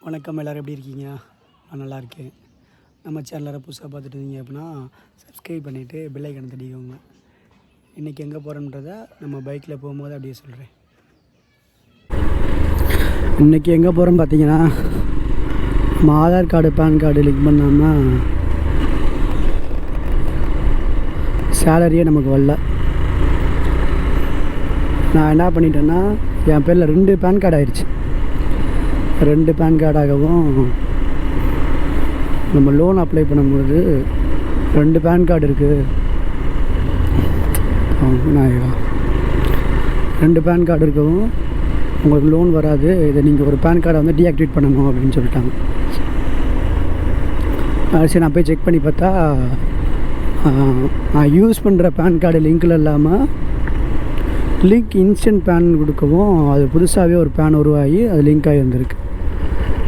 வணக்கம், எல்லோரும் எப்படி இருக்கீங்க? நான் நல்லா இருக்கேன். நம்ம சேனலை புதுசாக பார்த்துட்டு இருந்தீங்க அப்படின்னா சப்ஸ்கிரைப் பண்ணிவிட்டு பெல் ஐக்கானை தட்டிக்கோங்க. இன்றைக்கி எங்கே போகிறோன்றதை நம்ம பைக்கில் போகும்போது அப்படியே சொல்கிறேன். இன்றைக்கி எங்கே போகிறோம் பார்த்தீங்கன்னா, நம்ம Aadhaar card pan card link பண்ணாமல் சேலரியே நமக்கு வரல. நான் என்ன பண்ணிட்டேன்னா, என் பேரில் 2 பேன் கார்டு ஆயிடுச்சு. 2 பேன் கார்டாகவும் நம்ம லோன் அப்ளை பண்ணும்போது 2 பேன் கார்டு இருக்குது. 2 பேன் கார்டு இருக்கவும் உங்களுக்கு லோன் வராது, இதை நீங்கள் ஒரு பேன் கார்டை வந்து டீஆக்டிவேட் பண்ணணும் அப்படின்னு சொல்லிட்டாங்க. சரி, நான் போய் செக் பண்ணி பார்த்தா நான் யூஸ் பண்ணுற பேன் கார்டு லிங்கில் இல்லாமல் லிங்க் இன்ஸ்டன்ட் பேன் கொடுக்கவும் அது புதுசாகவே ஒரு பேன் உருவாகி அது லிங்க் ஆகி வந்திருக்கு.